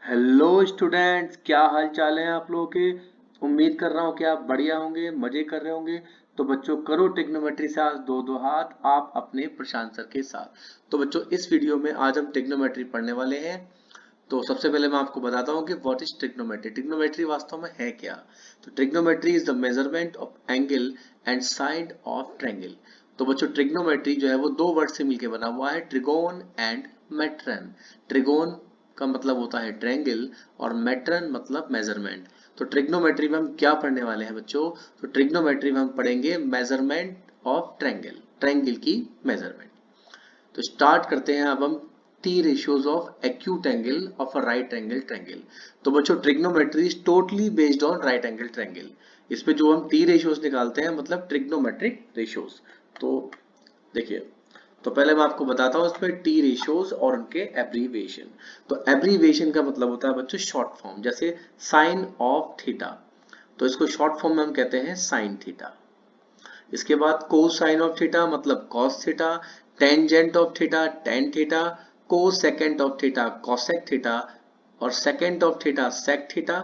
Hello students, क्या हाल चाल है आप लोगों के। उम्मीद कर रहा हूँ कि आप बढ़िया होंगे, मजे कर रहे होंगे। तो बच्चों करो ट्रिग्नोमेट्री से आज दो दो हाथ आप अपने प्रशांत सर के साथ। तो बच्चों इस वीडियो में आज हम ट्रिग्नोमेट्री पढ़ने वाले हैं। तो सबसे पहले मैं आपको बताता हूँ कि व्हाट इज ट्रिग्नोमेट्री। ट्रिग्नोमेट्री वास्तव में है क्या। तो trigonometry is the measurement of angle and side of triangle. तो बच्चों ट्रिग्नोमेट्री जो है वो दो वर्ड से मिलकर बना हुआ है, ट्रिगोन एंड मेट्रन। ट्रिगोन का मतलब होता है ट्रायंगल और मेट्रन मतलब मेजरमेंट। तो ट्रिग्नोमेट्री में हम क्या पढ़ने वाले हैं बच्चों। तो ट्रिग्नोमेट्री में हम पढ़ेंगे मेजरमेंट ऑफ ट्रायंगल, ट्रायंगल की मेजरमेंट। तो स्टार्ट करते हैं अब हम T ratios of acute angle of a right angle triangle. तो बच्चों trigonometry is totally based on right angle triangle. इसमें जो हम टी रेशियोज निकालते हैं मतलब ट्रिग्नोमेट्रिक रेशियोज। तो देखिए, तो पहले मैं आपको बताता हूँ इसमें टी रेशियोज और उनके एब्रीविएशन। तो एब्रीविएशन का मतलब होता है बच्चों शॉर्ट फॉर्म, जैसे साइन ऑफ थीटा। तो इसको शॉर्ट फॉर्म में हम कहते हैं साइन थीटा। इसके बाद कोसाइन ऑफ थीटा मतलब cos theta, tangent of theta tan theta, cosecant of theta cosec theta, और secant of theta sec theta,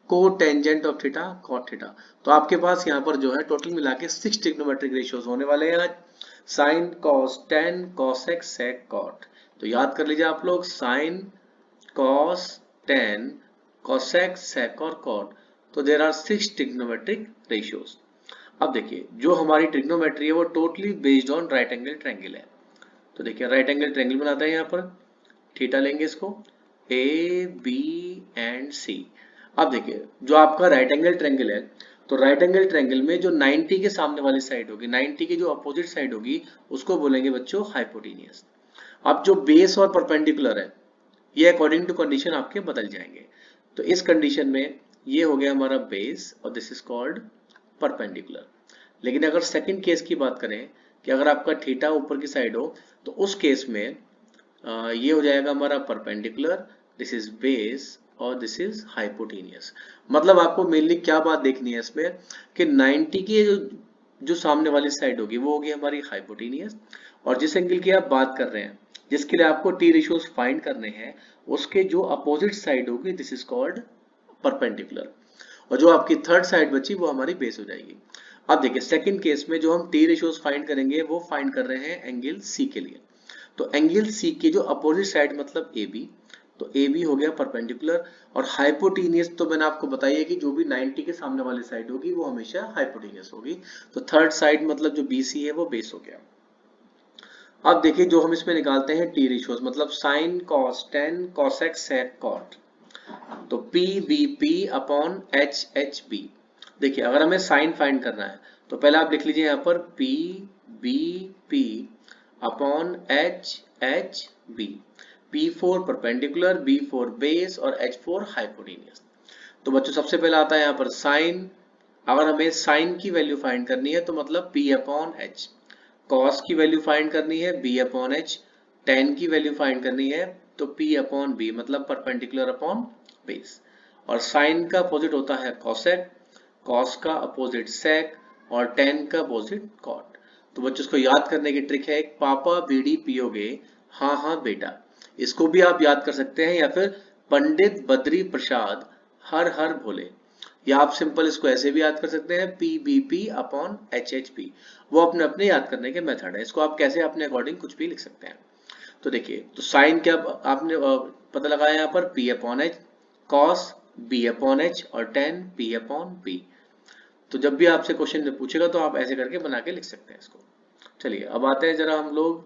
cotangent of theta cot theta. तो आपके पास यहाँ पर जो है टोटल मिला के 6 ट्रिग्नोमेट्रिक रेशियोज होने वाले हैं आज। Sine cos tan cosec sec cot. तो याद कर लीजिए आप लोग, sine cos tan cosec sec और कॉट। तो देर आर 6 ट्रिग्नोमेट्रिक रेशियोज। अब देखिए, जो हमारी ट्रिग्नोमेट्री है वो totally based on right angle triangle है। तो देखिए राइट एंगल ट्रायंगल बनाते हैं यहाँ पर, थीटा लेंगे इसको, ए बी एंड सी। अब देखिए जो आपका राइट एंगल ट्रायंगल है, तो राइट एंगल ट्रायंगल में जो 90 के सामने वाली साइड होगी, 90 की जो अपोजिट साइड होगी, उसको बोलेंगे बच्चों हाइपोटेनियस। अब जो बेस और परपेंडिकुलर है, ये अकॉर्डिंग टू कंडीशन आपके बदल जाएंगे। तो इस कंडीशन में ये हो गया हमारा बेस और दिस इज कॉल्ड परपेंडिकुलर। लेकिन अगर सेकंड केस की बात करें कि अगर आपका थीटा ऊपर की साइड हो, तो उस केस में ये हो जाएगा हमारा परपेंडिकुलर, दिस इज बेस और दिस इज हाइपोटेनियस। मतलब आपको मेनली क्या बात देखनी है इसमें कि 90 की जो सामने वाली साइड होगी वो होगी हमारी हाइपोटेनियस, और जिस एंगल की आप बात कर रहे हैं, जिसके लिए आपको टी रेशियोज फाइंड करने हैं, उसके जो अपोजिट साइड होगी दिस इज कॉल्ड परपेंडिकुलर। और जो आपकी थर्ड साइड बची वो हमारी बेस हो जाएगी। अब देखिए सेकंड केस में जो हम टी रेशियोज फाइंड करेंगे वो फाइंड कर रहे हैं एंगल सी के लिए। तो एंगल सी के जो अपोजिट साइड मतलब ए बी, तो ए बी हो गया परपेंडिकुलर। और हाइपोटेनियस तो मैंने आपको बताया कि जो भी 90 के सामने वाली साइड होगी वो हमेशा हाइपोटेनियस होगी। तो थर्ड साइड मतलब जो बी सी है वो बेस हो गया। अब देखिए जो हम इसमें निकालते हैं टी रेशियोज मतलब sine cos tan cosec sec cot. तो P B P upon H H B. देखिए अगर हमें साइन फाइंड करना है, तो पहले आप लिख लीजिए यहाँ पर P B P upon H H B. P for perpendicular, B for base और एच फोर हाइपोटेनियस। तो बच्चों सबसे पहले आता है यहाँ पर साइन। अगर हमें साइन की वैल्यू फाइंड करनी है तो मतलब पी अपॉन एच। कॉस की वैल्यू फाइंड करनी है बी अपॉन एच। टेन की वैल्यू फाइंड करनी है तो पी अपॉन बी मतलब परपेंडिकुलर अपॉन बेस। और साइन का अपोजिट होता है कॉसेक, कॉस का अपोजिट सेक और टेन का अपोजिट कॉट। तो बच्चों इसको याद करने की ट्रिक है, एक पापा बीड़ी पियोगे, हाँ हाँ बेटा। इसको भी आप याद कर सकते हैं, या फिर पंडित बद्री प्रसाद हर हर भोले। या आप सिंपल इसको ऐसे भी याद कर सकते हैं P B P upon H H P. वो अपने अपने याद करने के मेथड है, इसको आप कैसे अपने अकॉर्डिंग कुछ भी लिख सकते हैं। तो देखिए तो साइन क्या आपने पता लगाया यहाँ पर P upon H, cos B upon H और टेन पी अपॉन बी। तो जब भी आपसे क्वेश्चन पूछेगा तो आप ऐसे करके बना के लिख सकते हैं इसको। चलिए अब आते हैं जरा हम लोग,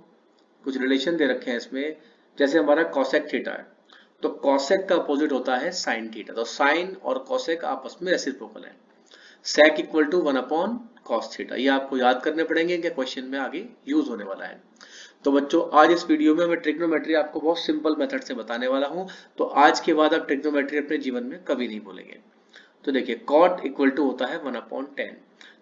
कुछ रिलेशन दे रखे हैं इसमें। जैसे हमारा कॉसेक थीटा है, तो कॉसेक का अपोजिट होता है साइन थीटा। तो साइन और कॉसेक आपस में रेसिप्रोकल है। Sec equal to one upon cos theta. ये आपको याद करने पड़ेंगे कि क्वेश्चन में आगे यूज होने वाला है। तो बच्चों आज इस वीडियो में मैं ट्रिग्नोमेट्री आपको बहुत सिंपल मेथड से बताने वाला हूं। तो आज के बाद आप ट्रिग्नोमेट्री अपने जीवन में कभी नहीं भूलेंगे। तो देखिए कॉट इक्वल टू होता है वन अपॉन टेन।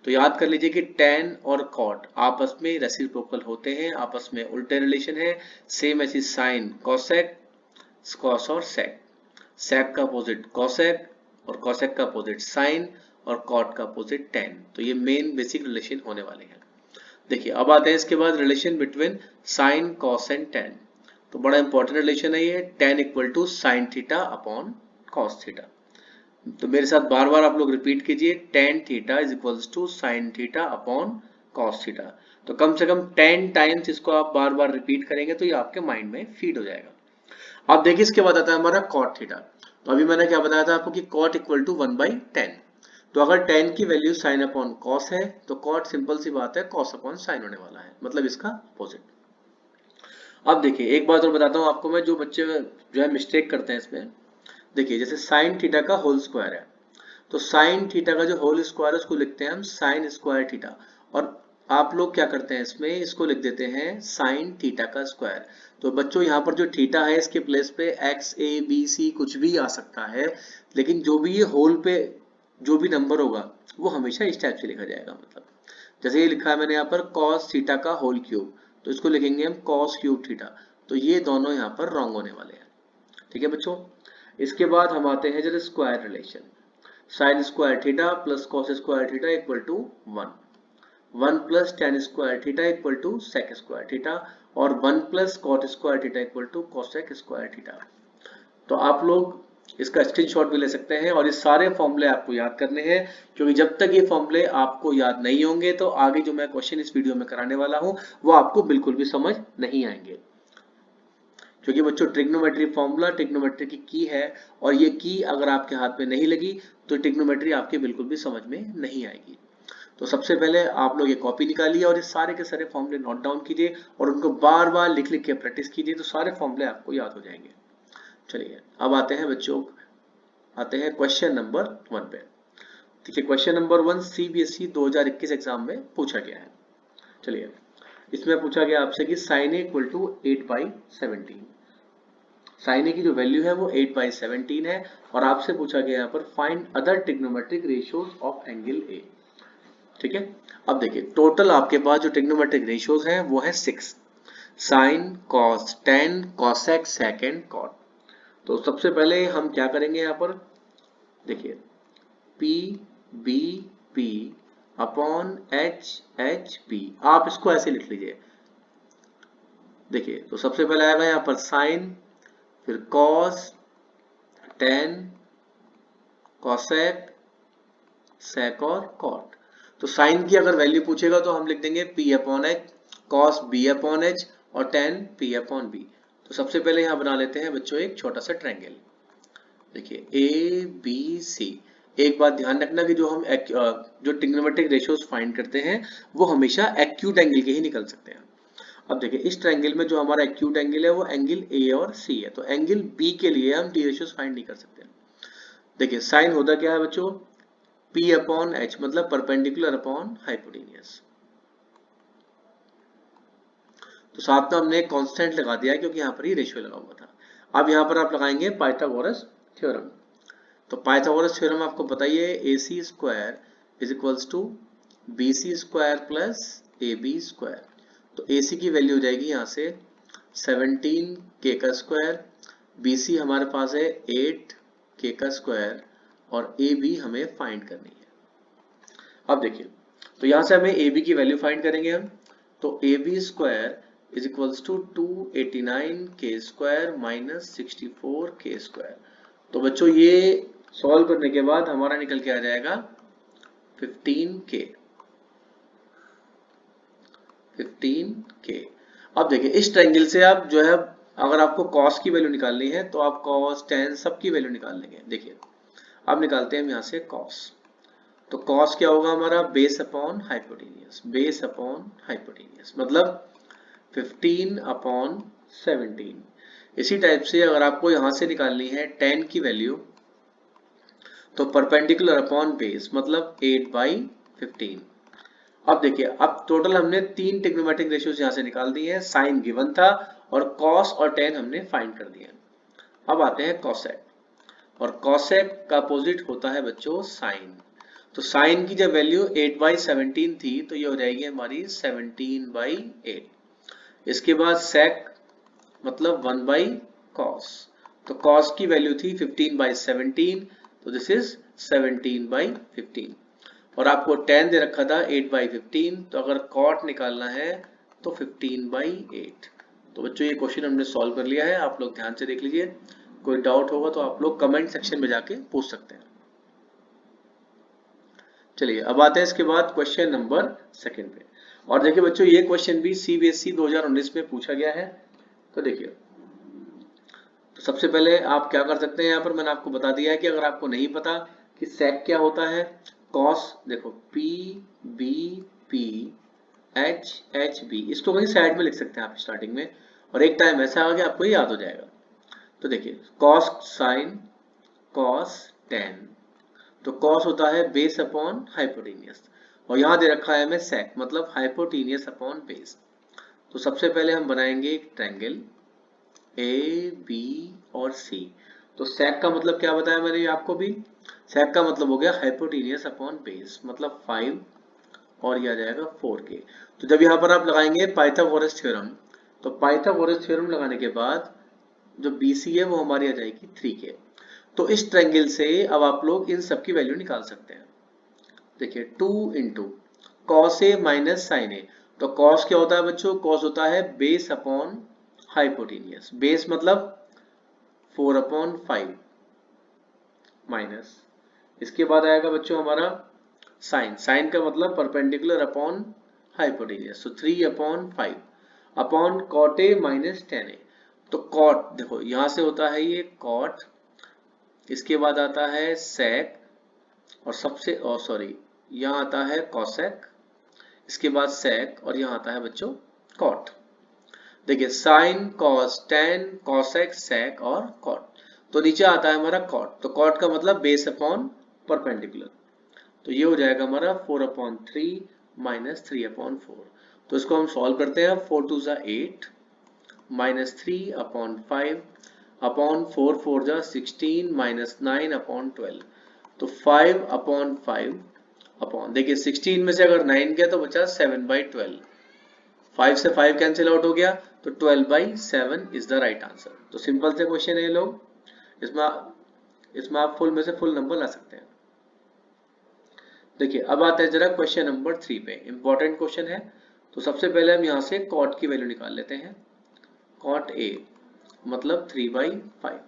तो याद कर लीजिए कि टेन और कॉट आपस में रेसिप्रोकल होते हैं, आपस में उल्टे रिलेशन है। सेम ऐसी साइन कॉसेक, कॉस और सेक, सेक का अपोजिट कॉसेक और कॉसेक का अपोजिट साइन और कॉट का अपोजिट टेन। तो ये मेन बेसिक रिलेशन होने वाले हैं। देखिए अब आते हैं इसके बाद relation between sine cos and tan. तो बड़ा इंपॉर्टेंट रिलेशन है ये, tan equal to sine theta upon cos theta. तो मेरे साथ बार बार आप लोग रिपीट कीजिए, tan theta is equals to sine theta upon cos theta. तो कम से कम 10 टाइम्स इसको आप बार बार रिपीट करेंगे तो ये आपके माइंड में फीड हो जाएगा। अब देखिए इसके बाद आता है हमारा कॉट थीटा। तो अभी मैंने क्या बताया था आपको कि कॉट इक्वल टू 1/10। तो अगर tan की वैल्यू साइन अपॉन कॉस है तो कॉट सिंपल सी बात है कॉस अपॉन साइन होने वाला है, मतलब इसका अपोजिट। अब देखिए एक बात और बताता हूँ आपको मैं, जो बच्चे जो है मिस्टेक करते हैं इसमें। देखिए जैसे साइन थीटा का होल स्क्वायर है, तो साइन थीटा का जो होल स्क्वायर है उसको लिखते हैं हम साइन स्क्वायर थीटा, और आप लोग क्या करते हैं इसमें इसको लिख देते हैं साइन थीटा का स्क्वायर। तो बच्चों यहाँ पर जो थीटा है इसके प्लेस पे एक्स ए बी सी कुछ भी आ सकता है, लेकिन जो भी ये होल पे जो भी नंबर होगा वो हमेशा इस टाइप से लिखा जाएगा। मतलब जैसे ये लिखा है मैंने यहाँ पर कॉस थीटा का होल क्यूब, तो इसको लिखेंगे हम कॉस क्यूब थीटा। तो ये दोनों यहाँ पर रॉन्ग होने वाले हैं, ठीक है बच्चों। इसके बाद हम आते हैं जरा square relation. Sine square theta plus cos square theta equal to 1, 1 plus tan square theta equal to sec square theta, और 1 plus cot square theta equal to cosec square theta. तो आप लोग इसका स्क्रीनशॉट भी ले सकते हैं, और ये सारे फॉर्मूले आपको याद करने हैं, क्योंकि जब तक ये फॉर्मूले आपको याद नहीं होंगे तो आगे जो मैं क्वेश्चन इस वीडियो में कराने वाला हूं वो आपको बिल्कुल भी समझ नहीं आएंगे। क्योंकि बच्चों ट्रिग्नोमेट्री फॉर्मूला ट्रिग्नोमेट्री की है, और ये की अगर आपके हाथ में नहीं लगी तो ट्रिग्नोमेट्री आपके बिल्कुल भी समझ में नहीं आएगी। तो सबसे पहले आप लोग ये कॉपी निकालिए और ये सारे के सारे फॉर्मूले नोट डाउन कीजिए और उनको बार बार लिख लिख के प्रैक्टिस कीजिए, तो सारे फॉर्मूले आपको याद हो जाएंगे। चलिए अब आते हैं बच्चों, आते हैं क्वेश्चन नंबर 1 पे। देखिए क्वेश्चन नंबर 1 CBSE 2021 एग्जाम में पूछा गया है। चलिए इसमें पूछा गया आपसे कि sine A equal to 8/17। Sine A की जो वैल्यू है वो 8/17 है, और आपसे पूछा गया यहाँ पर find other trigonometric ratios of angle A. ठीक है, अब देखिए टोटल आपके पास जो ट्रिग्नोमेट्रिक रेशियोज हैं वो है 6, sine cos tan cosec second cot. तो सबसे पहले हम क्या करेंगे यहाँ पर, देखिए P B P upon H H P, आप इसको ऐसे लिख लीजिए। देखिए तो सबसे पहले आएगा यहाँ पर साइन, फिर कॉस, टेन, कॉसेक, सेक और कॉट। तो साइन की अगर वैल्यू पूछेगा तो हम लिख देंगे P upon H, cos B upon H, और टेन पी अपॉन बी। तो सबसे पहले यहाँ बना लेते हैं बच्चों एक छोटा सा ट्रायंगल। देखिए ए बी सी। एक बात ध्यान रखना कि जो हम जो ट्रिग्नोमेट्रिक रेशियोज फाइंड करते हैं वो हमेशा एक्यूट एंगल के ही निकल सकते हैं। अब देखिए इस ट्रायंगल में जो हमारा एक्यूट एंगल है वो एंगल ए और सी है, तो एंगल बी के लिए हम डी रेशियोज फाइंड नहीं कर सकते। देखिए साइन होता क्या है बच्चों, P अपॉन एच, मतलब परपेंडिकुलर अपॉन हाइपोटेन्यूज। तो साथ में हमने कांस्टेंट लगा दिया क्योंकि यहाँ पर ही रेशियो लगा हुआ था। अब यहाँ पर आप लगाएंगे पाइथागोरस थ्योरम। तो पाइथागोरस थ्योरम आपको बताइए AC square is equals to BC square plus AB square. तो AC की वैल्यू हो जाएगी यहाँ से 17K का स्क्वायर, BC हमारे पास है 8K का स्क्वायर, और AB हमें फाइंड करनी है। अब देखिए तो यहाँ से हमें AB की वैल्यू फाइंड करेंगे हम, तो AB square is equals to 289K square minus 64K square. तो बच्चों ये सॉल्व करने के बाद हमारा निकल के आ जाएगा 15K। अब देखिए इस ट्रायंगल से आप जो है अगर आपको कॉस की वैल्यू निकालनी है तो आप कॉस टेन सबकी वैल्यू निकाल लेंगे। देखिए अब निकालते हैं हम यहाँ से कॉस। तो कॉस क्या होगा हमारा, base upon hypotenuse, base upon hypotenuse मतलब 15 अपॉन 17। इसी टाइप से अगर आपको यहां से निकालनी है टेन की वैल्यू, तो परपेंडिकुलर अपॉन बेस मतलब 8/15। अब देखिए अब टोटल हमने तीन ट्रिग्नोमेट्रिक रेशियोज यहां से निकाल दी है, साइन गिवन था और कॉस और टेन हमने फाइंड कर दिया। अब आते हैं कॉसेक, और कॉसेक का अपोजिट होता है बच्चों साइन। तो साइन की जब वैल्यू 8/17 थी तो ये हो जाएगी हमारी 17/8। इसके बाद सेक मतलब 1/cos, तो cos की वैल्यू थी 15/17, तो दिस इज 17/15, और आपको tan दे रखा था 8/15, तो अगर cot निकालना है तो 15/8, तो बच्चों ये क्वेश्चन हमने सॉल्व कर लिया है, आप लोग ध्यान से देख लीजिए। कोई डाउट होगा तो आप लोग कमेंट सेक्शन में जाके पूछ सकते हैं। चलिए अब आते हैं इसके बाद क्वेश्चन नंबर सेकंड पे। और देखिए बच्चों ये क्वेश्चन भी सीबीएसई 2019 में पूछा गया है। तो देखिए, तो सबसे पहले आप क्या कर सकते हैं, यहाँ पर मैंने आपको बता दिया है कि अगर आपको नहीं पता कि सेक क्या होता है, कॉस देखो P B P H H B, इसको कहीं साइड में लिख सकते हैं आप स्टार्टिंग में, और एक टाइम ऐसा आएगा कि आपको याद हो जाएगा। तो देखिए कॉस साइन कॉस टेन, तो कॉस होता है बेस अपॉन हाइपोटेनियस, और यहाँ दे रखा है हमें सेक मतलब हाइपोटेनियस अपॉन बेस। तो सबसे पहले हम बनाएंगे एक ट्रायंगल ए बी और सी। तो सेक का मतलब क्या बताया मैंने आपको भी, सेक का मतलब हो गया हाइपोटेनियस अपॉन बेस, मतलब 5 और ये आ जाएगा 4k। तो जब यहाँ पर आप लगाएंगे पाइथागोरस थ्योरम, तो पाइथागोरस थ्योरम लगाने के बाद जो BC है वो हमारी आ जाएगी 3k। तो इस ट्रायंगल से अब आप लोग इन सब की वैल्यू निकाल सकते हैं। देखिए 2 into cos A minus sign A, तो कॉस क्या होता है बच्चों, कॉस होता है बेस अपॉन हाइपोटेनियस, बेस मतलब 4 अपॉन 5 माइनस, इसके बाद आएगा बच्चों हमारा साइन, साइन का मतलब परपेंडिकुलर अपॉन हाइपोटेनियस, तो 3 upon 5 upon cot A minus tan A. तो कॉट देखो यहां से होता है ये कॉट, इसके बाद आता है सेक, और सबसे सॉरी यहाँ आता है कॉसेक, इसके बाद सेक, और यहाँ आता है बच्चों कॉट। देखिए sine cos tan cosec sec और कॉट, तो नीचे आता है हमारा कॉट, तो कॉट का मतलब बेस अपॉन परपेंडिकुलर, तो ये हो जाएगा हमारा 4 अपॉन 3 माइनस 3 अपॉन 4। तो इसको हम सॉल्व करते हैं, 4 2 जा 8 माइनस 3 अपॉन 5 अपॉन 4 4 जा 16 माइनस 9 अपॉन 12। तो 5 अपॉन 5 अपॉन, देखिए 16 में से अगर 9 गया तो बचा 7/12, 5 से 5 कैंसिल आउट हो गया, तो 12/7 इज द राइट आंसर। तो सिंपल से क्वेश्चन है लोग, इसमें इसमें आप फुल में से फुल नंबर ला सकते हैं। देखिए अब आते हैं जरा क्वेश्चन नंबर 3 पे, इंपॉर्टेंट क्वेश्चन है। तो सबसे पहले हम यहाँ से कॉट की वैल्यू निकाल लेते हैं, कॉट ए मतलब 3/5।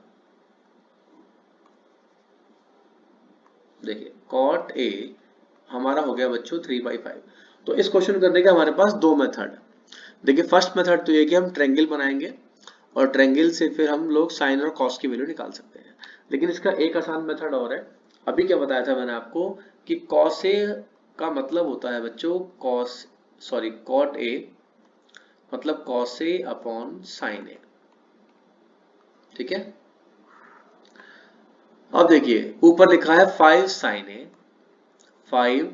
देखिए कॉट ए हमारा हो गया बच्चों 3/5। तो इस क्वेश्चन करने के हमारे पास दो मेथड। देखिए फर्स्ट मेथड तो ये कि हम ट्रायंगल बनाएंगे, और ट्रायंगल से फिर हम लोग साइन और कॉस की वैल्यू निकाल सकते हैं। लेकिन इसका एक आसान मेथड और है। अभी क्या बताया था मैंने आपको कि कॉस ए का मतलब होता है बच्चों कॉट ए मतलब कॉस ए अपॉन साइन ए, ठीक है। अब देखिए ऊपर लिखा है 5 sign A, 5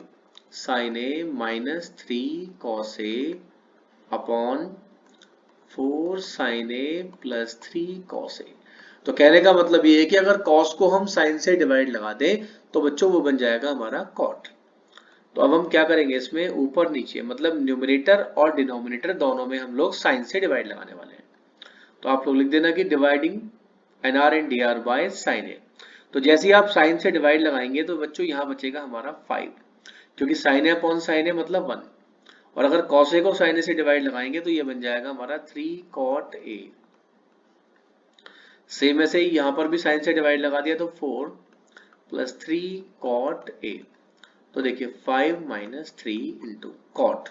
sign A minus 3 cos A upon 4 sign A plus 3 cos A. तो कहने का मतलब ये है कि अगर कॉस को हम साइन से डिवाइड लगा दें तो बच्चों वो बन जाएगा हमारा कॉट। तो अब हम क्या करेंगे, इसमें ऊपर नीचे मतलब न्यूमरेटर और डिनोमिनेटर दोनों में हम लोग साइन से डिवाइड लगाने वाले हैं। तो आप लोग लिख देना कि dividing NR and DR by sine A. तो जैसे ही आप साइन से डिवाइड लगाएंगे तो बच्चों यहाँ बचेगा हमारा 5, क्योंकि साइन ए अपॉन साइन ए मतलब 1, और अगर कॉस ए को साइन ए से डिवाइड लगाएंगे तो ये बन जाएगा हमारा 3 कॉट ए। सेम ऐसे ही यहाँ पर भी साइन से डिवाइड लगा दिया तो 4 प्लस 3 कॉट ए। तो देखिए 5 माइनस 3 इंटू कॉट,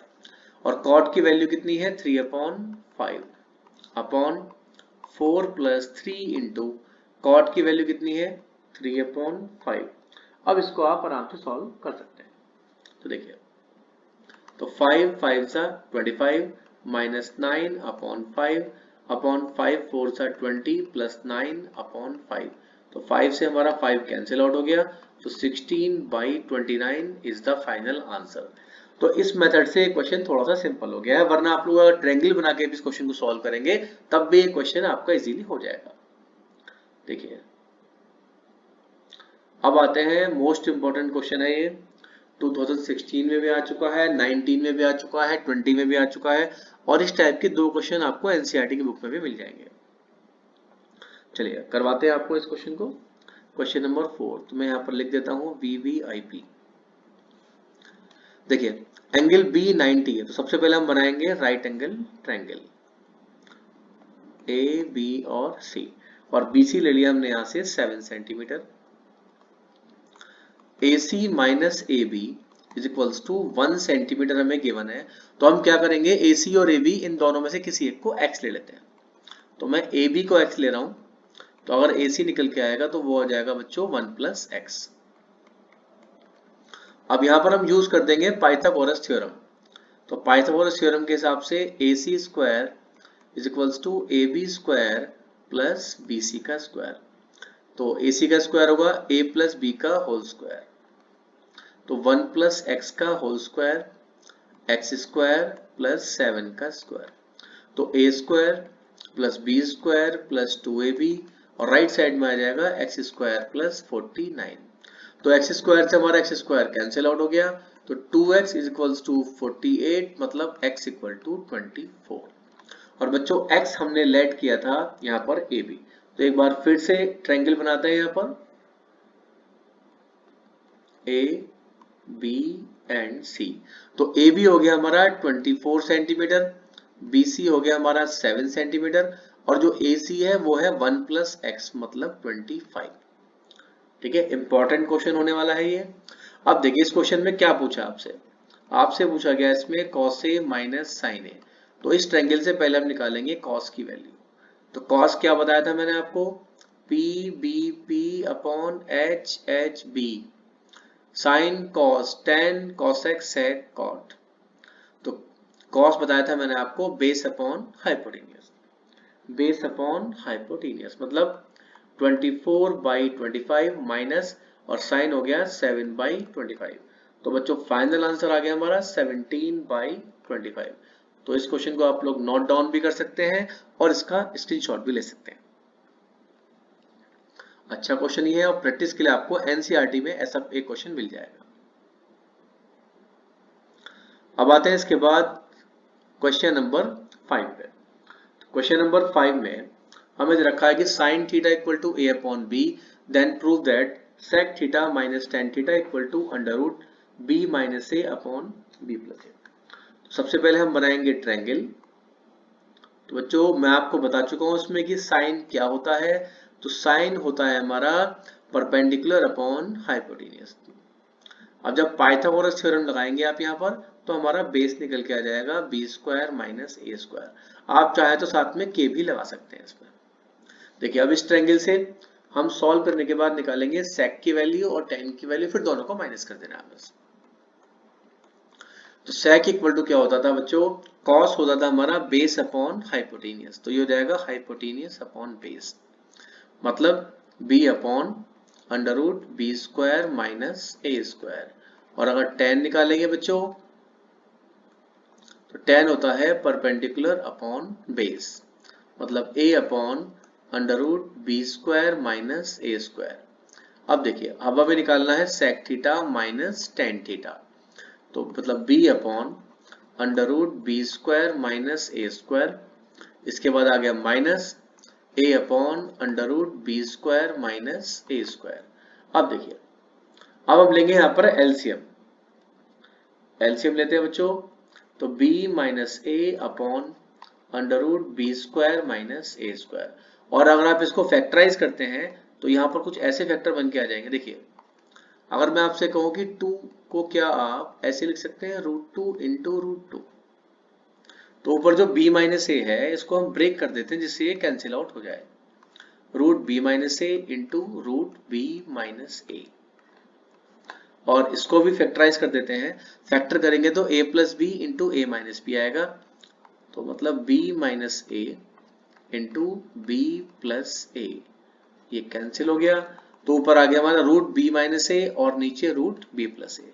और कॉट की वैल्यू कितनी है 3 upon 5 upon 4 plus 3 into cot की वैल्यू कितनी है 3 अपॉन 5। अब इसको आप आराम से सॉल्व कर सकते हैं। तो देखिए तो 5 5 सा 25 माइनस 9 अपॉन 5 अपॉन 5 4 सा 20 प्लस 9 अपॉन 5। तो 5 से हमारा 5 कैंसिल आउट हो गया, तो 16/29 इज द फाइनल आंसर। तो इस मेथड से क्वेश्चन थोड़ा सा सिंपल हो गया है, वरना आप लोग अगर ट्रायंगल बना के भी इस क्वेश्चन को सॉल्व करेंगे तब भी ये क्वेश्चन आपका इजीली हो जाएगा। देखिए अब आते हैं मोस्ट इंपॉर्टेंट क्वेश्चन है ये, 2016 में भी आ चुका है, 19 में भी आ चुका है, 20 में भी आ चुका है, और इस टाइप के दो क्वेश्चन आपको एनसीईआरटी की बुक में भी मिल जाएंगे। चलिए करवाते हैं आपको इस क्वेश्चन को। क्वेश्चन नंबर 4, तो मैं यहाँ पर लिख देता हूँ VVIP। देखिए एंगल B 90 है, तो सबसे पहले हम बनाएंगे right angle triangle. A B और सी, और बीसी ले लिया हमने यहाँ से 7 centimetre. AC minus A B is equals to 1 centimetre हमें गिवन है। तो हम क्या करेंगे, AC और AB इन दोनों में से किसी एक को x ले लेते हैं। तो मैं AB को x ले रहा हूं, तो अगर AC निकल के आएगा तो वो हो जाएगा बच्चों 1 प्लस एक्स। अब यहां पर हम यूज कर देंगे पाइथागोरस थ्योरम। तो पाइथागोरस थ्योरम के हिसाब से AC square is equals to AB square plus BC का स्क्वायर। तो AC का स्क्वायर होगा A प्लस B का होल स्क्वायर, तो 1 प्लस एक्स का whole square, X square plus 7 का स्क्वायर, तो A square plus B square plus 2ab, और राइट साइड में आ जाएगा एक्स स्क्वायर प्लस 49। तो एक्स स्क्वायर से हमारा एक्स स्क्वायर कैंसिल आउट हो गया, तो 2x इज इक्वल्स टू 48, मतलब x इक्वल टू 24। और बच्चों x हमने लेट किया था यहाँ पर AB। तो एक बार फिर से ट्रायंगल बनाते हैं यहाँ पर A B एंड C। तो AB हो गया हमारा 24 सेंटीमीटर, BC हो गया हमारा 7 सेंटीमीटर, और जो AC है वो है 1 प्लस एक्स मतलब 25। ठीक है, इंपॉर्टेंट क्वेश्चन होने वाला है ये। अब देखिए इस क्वेश्चन में क्या पूछा आपसे, आपसे पूछा गया इसमें cos A minus sine A। तो इस ट्रायंगल से पहले हम निकालेंगे cos की वैल्यू। तो cos क्या बताया था मैंने आपको, P B P upon H H B, sine cos tan cos x sec cot। तो cos बताया था मैंने आपको base upon hypotenuse, base upon hypotenuse मतलब 24/25 माइनस, और साइन हो गया 7/25। तो बच्चों फाइनल आंसर आ गया हमारा 17/25। तो इस क्वेश्चन को आप लोग नोट डाउन भी कर सकते हैं और इसका स्क्रीनशॉट भी ले सकते हैं। अच्छा क्वेश्चन ये है, और प्रैक्टिस के लिए आपको एनसीईआरटी में ऐसा एक क्वेश्चन मिल जाएगा। अब आते हैं इसके बाद क्वेश्चन नंबर 5 पे। क्वेश्चन नंबर 5 में हमें रखा है कि sine theta equal to A upon B, then prove that sec theta minus tan theta equal to under root B minus A upon B plus A. तो सबसे पहले हम बनाएंगे ट्रायंगल। तो बच्चों मैं आपको बता चुका हूं उसमें कि साइन क्या होता है, तो साइन होता है हमारा परपेंडिकुलर अपॉन हाइपोटेन्यूज। अब जब पाइथागोरस थ्योरम लगाएंगे आप यहाँ पर, तो हमारा बेस निकल के आ जाएगा B square minus A square. आप चाहे तो साथ में के भी लगा सकते हैं इसमें। देखिए अब इस ट्रायंगल से हम सॉल्व करने के बाद निकालेंगे सेक की वैल्यू और टेन की वैल्यू, फिर दोनों को माइनस कर देना है बस। तो सेक इक्वल टू क्या होता था बच्चों, कॉस होता था हमारा बेस अपॉन हाइपोटेनियस, तो ये हो जाएगा हाइपोटेनियस अपॉन बेस, मतलब B upon under root B square minus A square. और अगर टेन निकालेंगे बच्चों तो टेन होता है परपेंडिकुलर अपॉन बेस, मतलब a upon under root B square minus A square. अब देखिए अब हमें निकालना है sec theta minus tan theta, तो मतलब b upon under root B square minus A square. इसके बाद आ गया minus a upon under root B square minus A square. अब देखिए अब हम लेंगे यहाँ पर एलसीएम, एलसीएम लेते हैं बच्चों, तो b minus A upon under root B square minus A square. और अगर आप इसको फैक्टराइज करते हैं तो यहाँ पर कुछ ऐसे फैक्टर बन के आ जाएंगे। देखिए अगर मैं आपसे कहूँ कि 2 को क्या आप ऐसे लिख सकते हैं √2 इंटू √2, तो ऊपर जो b माइनस ए है इसको हम ब्रेक कर देते हैं जिससे ये कैंसिल आउट हो जाए, root B minus a into root B minus ए। और इसको भी फैक्टराइज कर देते हैं, फैक्टर करेंगे तो a plus B into A minus b आएगा, तो मतलब b minus a into b plus a, ये कैंसिल हो गया। तो ऊपर आ गया हमारा रूट बी माइनस ए और नीचे रूट बी प्लस ए,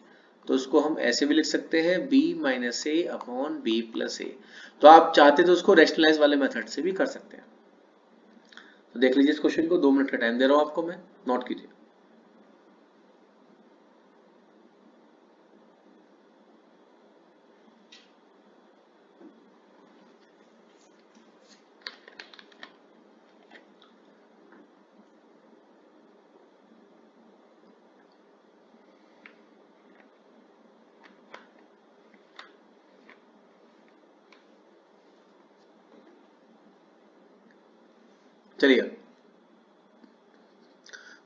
तो इसको हम ऐसे भी लिख सकते हैं b minus A upon B plus A. तो आप चाहते तो उसको रेशनलाइज वाले मेथड से भी कर सकते हैं। तो देख लीजिए इस क्वेश्चन को, 2 मिनट का टाइम दे रहा हूं आपको मैं, नोट कीजिए। चलिए,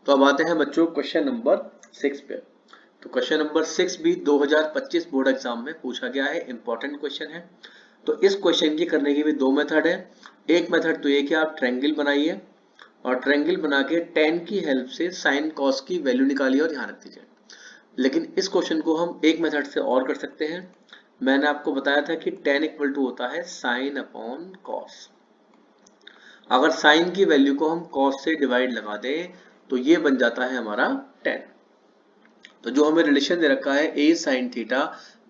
तो अब आते हैं बच्चों क्वेश्चन नंबर 6 पे। तो क्वेश्चन नंबर 6 भी 2025 बोर्ड एग्जाम में पूछा गया है, इंपॉर्टेंट क्वेश्चन है। तो इस क्वेश्चन की करने की भी दो मेथड है। एक मेथड तो ये कि आप ट्रायंगल बनाइए और ट्रायंगल बना के tan की हेल्प से sin cos की वैल्यू निकालिए और यहाँ रख दीजिए। लेकिन इस क्वेश्चन को हम एक मेथड से और कर सकते हैं। मैंने आपको बताया था कि tan इक्वल टू होता है sin अपॉन cos। अगर sin की वैल्यू को हम cos से डिवाइड लगा दें तो ये बन जाता है हमारा tan। तो जो हमें रिलेशन दे रखा है a sin theta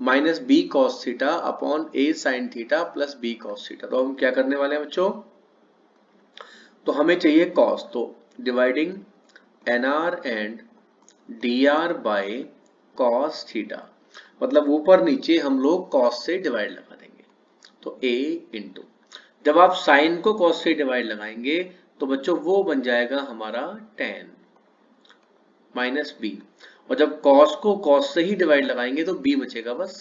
minus b cos theta upon a sin theta plus b cos theta, तो हम क्या करने वाले हैं बच्चों, तो हमें चाहिए cos, तो dividing nr and dr by cos theta, मतलब ऊपर नीचे हम लोग cos से डिवाइड लगा देंगे। तो a इंटू, जब आप sin को cos से डिवाइड लगाएंगे तो बच्चों वो बन जाएगा हमारा tan माइनस b, और जब cos को cos से ही डिवाइड लगाएंगे तो b बचेगा बस।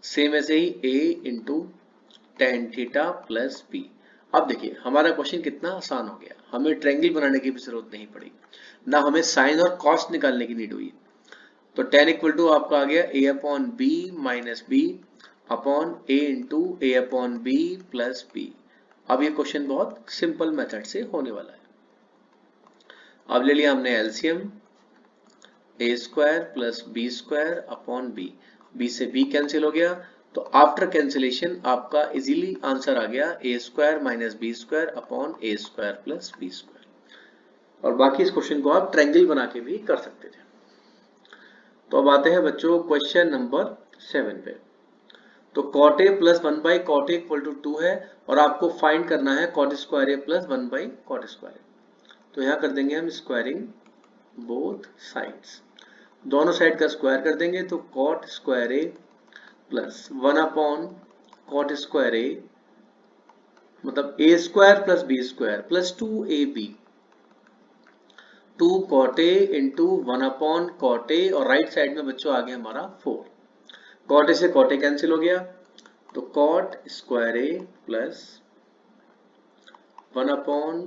सेम ऐसे ही a into tan theta plus b। अब देखिए हमारा क्वेश्चन कितना आसान हो गया, हमें ट्रायंगल बनाने की भी जरूरत नहीं पड़ी, ना हमें साइन और कॉस निकालने की नीड हुई। तो tan इक्वल टू आपका आ गया a upon b minus B upon a into a upon B plus b. अब ये क्वेश्चन बहुत सिंपल मेथड से होने वाला है। अब ले लिया हमने LCM, a square plus B square upon b, b से बी कैंसिल हो गया, तो आफ्टर कैंसिलेशन आपका इजीली आंसर आ गया a square minus B square upon a square plus B square. और बाकी इस क्वेश्चन को आप ट्रायंगल बना के भी कर सकते थे। तो अब आते हैं बच्चों क्वेश्चन नंबर 7 पे। तो cot a plus 1 by cot A equal to 2 है और आपको फाइंड करना है cot square A plus 1 by cot square A. तो यहाँ कर देंगे हम स्क्वायरिंग बोथ साइड्स, दोनों साइड का स्क्वायर कर देंगे, तो cot square A plus 1 upon cot square A, मतलब A square plus B square plus 2ab, 2 cot a into 1 upon cot a, और राइट साइड में बच्चों आ गया हमारा 4। cot a से cot a कैंसिल हो गया, तो cot square a plus 1 upon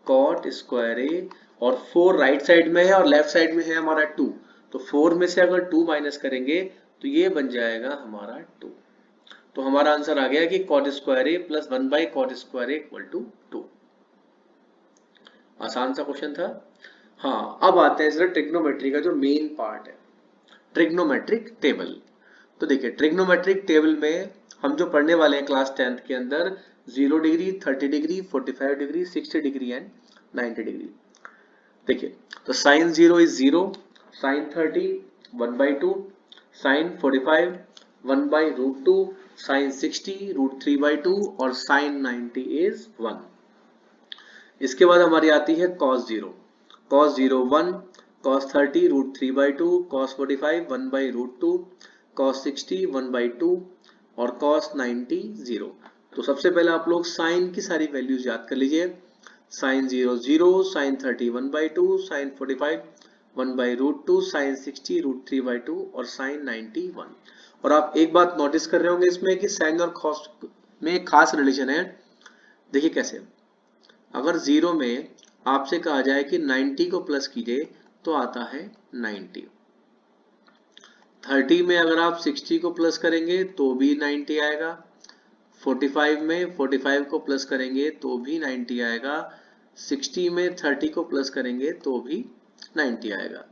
cot square a, और 4 राइट साइड में है और लेफ्ट साइड में है हमारा 2, तो 4 में से अगर 2 माइनस करेंगे तो ये बन जाएगा हमारा 2। तो हमारा आंसर आ गया कि cot square a plus 1 by cot square a equal to 2। आसान सा क्वेश्चन था। हाँ, अब आते हैं सर ट्रिग्नोमेट्री का जो मेन पार्ट है, ट्रिग्नोमेट्रिक टेबल। तो देखिए ट्रिग्नोमेट्रिक टेबल में हम जो पढ़ने वाले हैं क्लास 10th के अंदर 0 degree, 30 degree, 45 degree, 60 degree and 90 degree. देखिए तो sine 0 is 0, sine 30 1 by 2, sine 45 1 by root 2, sine 60 root 3 by 2 और साइन 90 इज 1। इसके बाद हमारी आती है cos 0, cos 0 1, cos 30 root 3 by 2, cos 45 1 by root 2, cos 60 1 by 2 और cos 90 0। तो सबसे पहले आप लोग साइन की सारी वैल्यूज याद कर लीजिए, sine 0 0, sine 30 1 by 2, sine 45 1 by root 2, sine 60 root 3 by 2 और साइन 90 1। और आप एक बात नोटिस कर रहे होंगे इसमें कि साइन और कॉस में एक खास रिलेशन है। देखिए कैसे, अगर 0 में आपसे कहा जाए कि 90 को प्लस कीजिए तो आता है 90, 30 में अगर आप 60 को प्लस करेंगे तो भी 90 आएगा, 45 में 45 को प्लस करेंगे तो भी 90 आएगा, 60 में 30 को प्लस करेंगे तो भी 90 आएगा,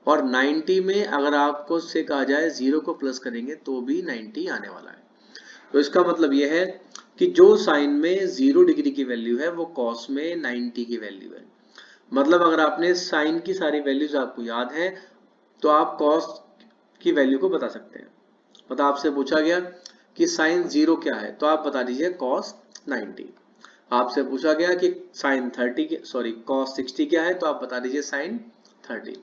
और 90 में अगर आपको से कहा जाए 0 को प्लस करेंगे तो भी 90 आने वाला है। तो इसका मतलब यह है कि जो साइन में 0 डिग्री की वैल्यू है वो कॉस में 90 की वैल्यू है। मतलब अगर आपने साइन की सारी वैल्यूज आपको याद है तो आप कॉस की वैल्यू को बता सकते हैं। मतलब आपसे पूछा गया कि साइन 0 क्या है तो आप बता दीजिए कॉस 90। आपसे पूछा गया कि साइन 30 सॉरी कॉस 60 क्या है तो आप बता दीजिए साइन 30।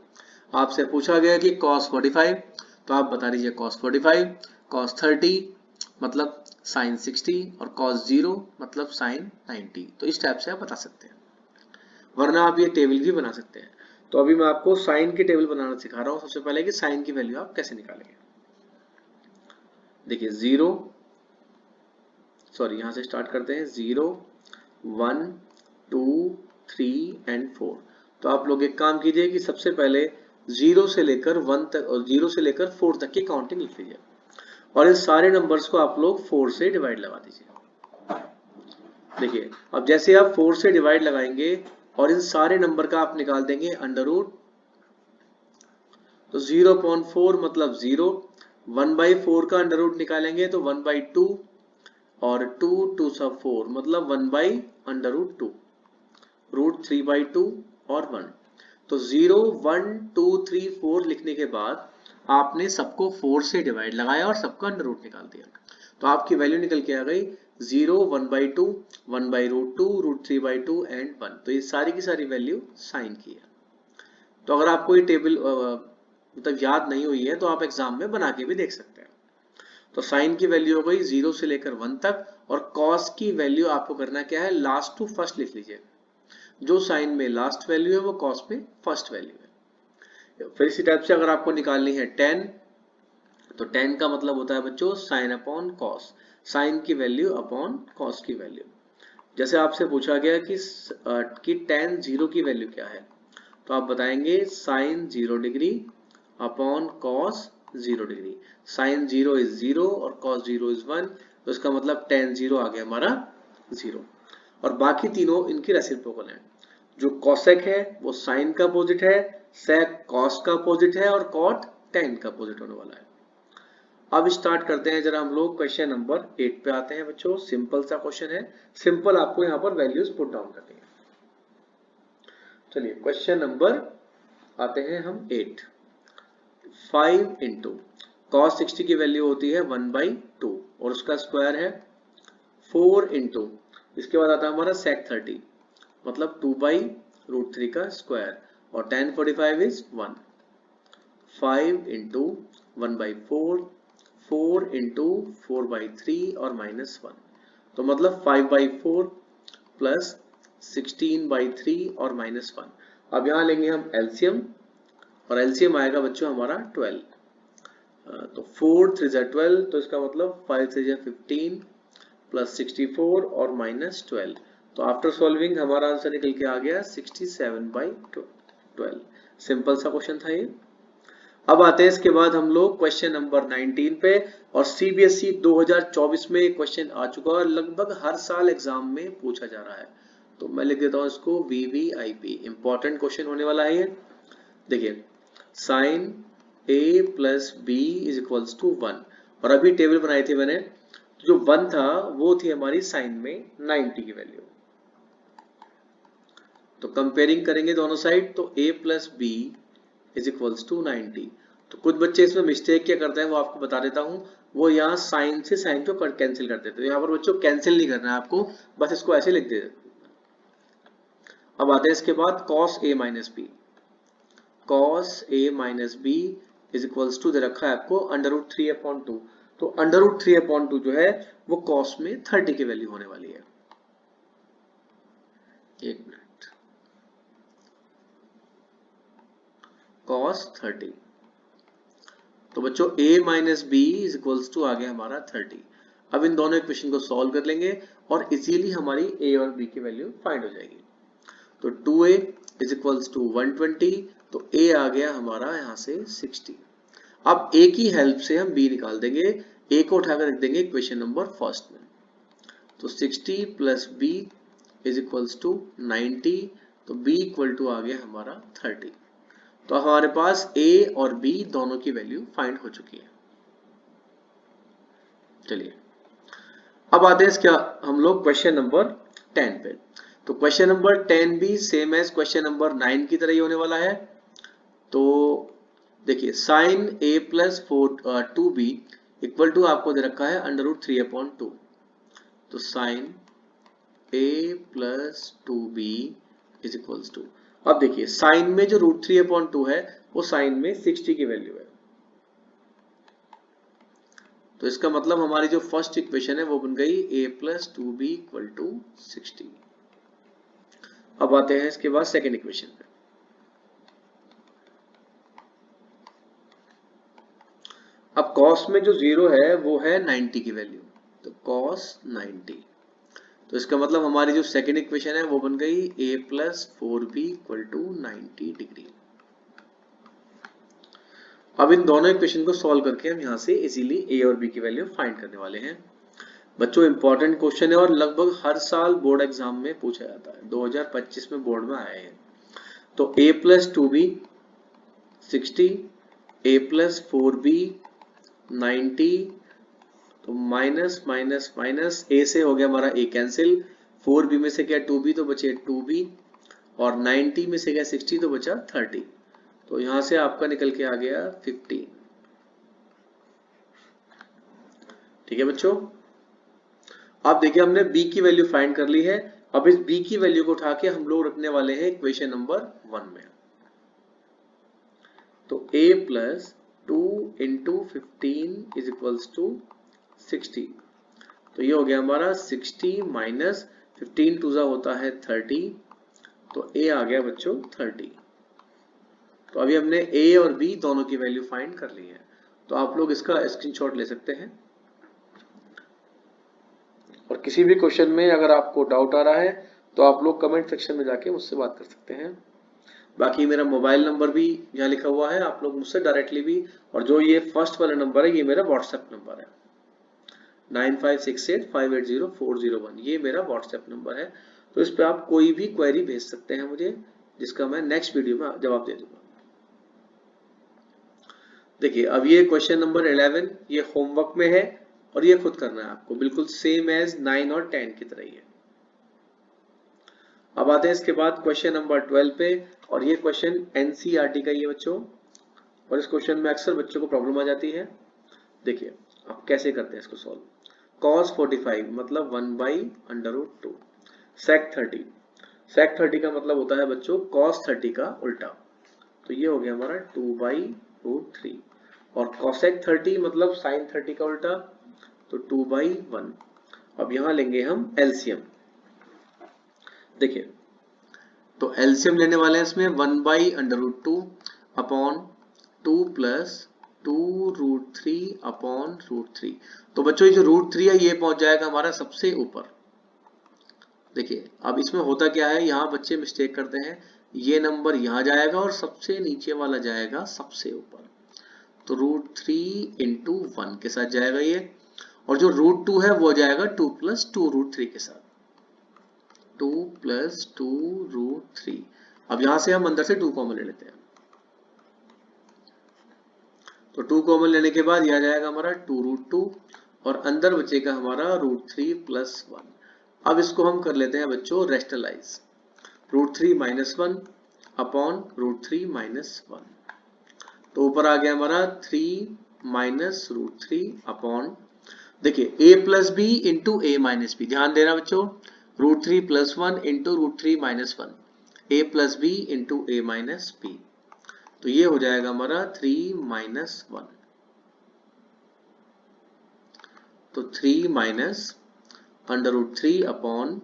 आपसे पूछा गया कि कॉस 45 तो आप बता दीजिए कॉस 45, कॉस 30 मतलब साइन 60 और cos 0 मतलब साइन 90। तो इस टाइप से आप बता सकते हैं, वरना आप ये टेबल भी बना सकते हैं। तो अभी मैं आपको साइन की टेबल बनाना सिखा रहा हूँ। सबसे पहले कि साइन की वैल्यू आप कैसे निकालेंगे। देखिए 0 सॉरी यहाँ से स्टार्ट करते हैं, 0 1 2, 3 एंड 4। तो आप लोग एक काम कीजिए कि सबसे पहले 0 से लेकर 1 तक और 0 से लेकर 4 तक की काउंटिंग लिख लीजिए और इन सारे नंबर्स को आप लोग 4 से डिवाइड लगा दीजिए। देखिए अब जैसे आप 4 से डिवाइड लगाएंगे और इन सारे नंबर का आप निकाल देंगे अंडर रूट, तो 0.4 मतलब 0, 1/4 का अंडर रूट निकालेंगे तो 1/2 और 2 2 सब 4 मतलब 1/√2, रूट 3/2 और 1। तो 0 1 2 3 4 लिखने के बाद आपने सबको 4 से डिवाइड लगाया और सबका अंडर रूट निकाल दिया, तो आपकी वैल्यू निकल के आ गई 0 1/2 1/√2 रूट 3/2 एंड 1। तो ये सारी की सारी वैल्यू साइन की है। तो अगर आपको ये टेबल मतलब याद नहीं हुई है तो आप एग्जाम में बना के भी देख सकते हैं। तो साइन की वैल्यू हो गई 0 से लेकर 1 तक और कॉस की वैल्यू आपको करना क्या है, लास्ट टू फर्स्ट लिख लीजिए। जो साइन में लास्ट वैल्यू है वो कॉस में फर्स्ट वैल्यू है। फिर इसी टाइप से अगर आपको निकालनी है 10, तो 10 का मतलब होता है बच्चों साइन अपॉन कॉस, साइन की वैल्यू अपॉन कॉस की वैल्यू। जैसे आपसे पूछा गया कि tan 0 की वैल्यू क्या है, तो आप बताएंगे sine 0 degree upon cos 0 degree. Sine 0 is 0 और कॉस 0 इज 1, तो इसका मतलब tan 0 आ गया हमारा 0। और बाकी तीनों इनकी रेसिप्रोकल हैं। जो कॉसेक है वो साइन का अपोजिट है, सेक कॉस का अपोजिट है और कॉट tan का अपोजिट होने वाला है। अब स्टार्ट करते हैं जरा हम लोग क्वेश्चन नंबर 8 पे आते हैं बच्चों। सिंपल सा क्वेश्चन है, सिंपल आपको यहाँ पर वैल्यूज पुट डाउन करनी है। चलिए क्वेश्चन नंबर आते हैं हम 8। 5 इंटू कॉस 60 की वैल्यू होती है 1/2 और उसका स्क्वायर है 4 इंटू, इसके बाद आता है हमारा सेक 30 मतलब 2/√3 का स्क्वायर और tan 45 इज 1। 5 इंटू 1/4, 4 इंटू 4/3 और -1, तो मतलब 5/4 प्लस 16/3 और -1। अब यहाँ लेंगे हम एलसीएम और एलसीएम आएगा बच्चों हमारा 12। तो 4 3 जा 12, तो इसका मतलब 5 3 जा 15 प्लस 64 और -12। तो आफ्टर सॉल्विंग हमारा आंसर निकल के आ गया 67/12। सिंपल सा क्वेश्चन था ये। अब आते हैं इसके बाद हम लोग क्वेश्चन नंबर 19 पे, और सीबीएसई 2024 में क्वेश्चन आ चुका है और लगभग हर साल एग्जाम में पूछा जा रहा है। तो मैं लिख देता हूं इसको वीवीआईपी, इंपॉर्टेंट क्वेश्चन होने वाला है ये। देखिए sine a plus b is equals to 1, और अभी टेबल बनाई थी मैंने, जो 1 था वो थी हमारी साइन में 90 की वैल्यू। तो कंपेयरिंग करेंगे दोनों साइड, तो a plus b is equals to 90। तो कुछ बच्चे इसमें मिस्टेक क्या करते हैं वो आपको बता देता हूं, वो यहाँ साइन से साइन को कैंसिल कर देते हैं। यहाँ पर बच्चों कैंसिल नहीं करना है आपको, बस इसको ऐसे लिख दे। अब आते हैं इसके बाद cos a minus B, cos a minus B is equals to दे रखा है आपको √3/2। तो √3/2 जो है वो cos में 30 की वैल्यू होने वाली है। एक मिनट, cos 30, तो बच्चों a minus B is equals to आ गया हमारा 30। अब इन दोनों इक्वेशन को सॉल्व कर लेंगे और इजीली हमारी a और b की वैल्यू फाइंड हो जाएगी। तो 2a इज इक्वल्स टू 120, तो a आ गया हमारा यहाँ से 60। अब a की हेल्प से हम b निकाल देंगे, a को उठाकर रख देंगे इक्वेशन नंबर फर्स्ट में। तो 60 plus b is equals to 90, तो b इक्वल टू आ गया हमारा 30। तो हमारे पास a और b दोनों की वैल्यू फाइंड हो चुकी है। चलिए अब आते हैं इसका हम लोग क्वेश्चन नंबर 10 पे। तो क्वेश्चन नंबर 10 भी सेम एज क्वेश्चन नंबर 9 की तरह ही होने वाला है। तो देखिए sine a plus 2b equal to आपको दे रखा है √3/2। तो sine a plus 2b is equals to, अब देखिए साइन में जो √3/2 है वो साइन में 60 की वैल्यू है। तो इसका मतलब हमारी जो फर्स्ट इक्वेशन है वो बन गई a plus 2b equal to 60। अब आते हैं इसके बाद सेकेंड इक्वेशन पे। अब cos में जो 0 है वो है 90 की वैल्यू, तो cos 90 तो इसका मतलब हमारी जो सेकेंड इक्वेशन है वो बन गई a plus 4b equal to 90 degree. अब इन दोनों इक्वेशन को सॉल्व करके हम यहाँ से इजीली a और b की वैल्यू फाइंड करने वाले हैं। बच्चों इंपॉर्टेंट क्वेश्चन है और लगभग हर साल बोर्ड एग्जाम में पूछा जाता है, 2025 में बोर्ड में आए हैं। तो a plus 2b 60, a plus 4b 90, तो माइनस माइनस माइनस, a से हो गया हमारा a कैंसिल, 4b में से क्या 2b तो बचे 2b, और 90 में से क्या 60 तो बचा 30। तो यहां से आपका निकल के आ गया 15। ठीक है बच्चों, आप देखिए हमने b की वैल्यू फाइंड कर ली है। अब इस b की वैल्यू को उठा के हम लोग रखने वाले हैं इक्वेशन नंबर 1 में। तो a plus 2 into 15 is equals to 60। तो ये हो गया हमारा 60 माइनस 15 टू जा होता है 30, तो a आ गया बच्चों 30। तो अभी हमने a और b दोनों की वैल्यू फाइंड कर ली है। तो आप लोग इसका स्क्रीनशॉट ले सकते हैं, और किसी भी क्वेश्चन में अगर आपको डाउट आ रहा है तो आप लोग कमेंट सेक्शन में जाके मुझसे बात कर सकते हैं। बाकी मेरा मोबाइल नंबर भी यहाँ लिखा हुआ है, आप लोग मुझसे डायरेक्टली भी, और जो ये फर्स्ट वाला नंबर है ये मेरा व्हाट्सएप नंबर है 9568580401, ये मेरा व्हाट्सएप नंबर है। तो इस पे आप कोई भी क्वेरी भेज सकते हैं मुझे, जिसका मैं नेक्स्ट वीडियो में जवाब दे दूंगा। देखिए अब ये क्वेश्चन नंबर 11 ये होमवर्क में है, और ये खुद करना है आपको, बिल्कुल सेम एज 9 और 10 की तरह ही है। अब आते हैं इसके बाद क्वेश्चन नंबर 12 पे, और ये क्वेश्चन एनसीईआरटी का ही है बच्चों, और इस क्वेश्चन में अक्सर बच्चों को प्रॉब्लम आ जाती है। देखिए आप कैसे करते हैं इसको सॉल्व। cos 45 मतलब 1/√2, sec 30, sec 30 का मतलब होता है बच्चों cos 30 का उल्टा, तो ये हो गया हमारा 2/√3, और cosec 30 मतलब sin 30 का उल्टा, तो 2/1। अब यहां लेंगे हम एलसीएम। देखिए तो एलसीएम लेने वाले हैं इसमें 1/√2 अपॉन 2 प्लस 2√3 अपॉन √3। तो बच्चों ये जो √3 है ये पहुंच जाएगा हमारा सबसे ऊपर। देखिए अब इसमें होता क्या है, यहाँ बच्चे मिस्टेक करते हैं, ये नंबर यहाँ जाएगा और सबसे नीचे वाला जाएगा सबसे ऊपर। तो √3 इंटू 1 के साथ जाएगा ये, और जो √2 है वो जाएगा 2 प्लस 2√3 के साथ, 2 प्लस 2√3। अब यहां से हम अंदर से 2 कॉमन ले लेते हैं, तो 2 कॉमन लेने के बाद यह जाएगा हमारा 2√2, और अंदर बचेगा हमारा √3 प्लस 1। अब इसको हम कर लेते हैं बच्चों रेशनलाइज, √3 माइनस 1 अपॉन √3 माइनस 1। तो ऊपर आ गया हमारा 3 माइनस √3 अपॉन, देखिए a plus B into A minus B, ध्यान देना बच्चों, √3 plus 1 into √3 minus 1, a plus B into A minus B. तो ये हो जाएगा हमारा 3 माइनस 1, तो 3 माइनस √3 अपॉन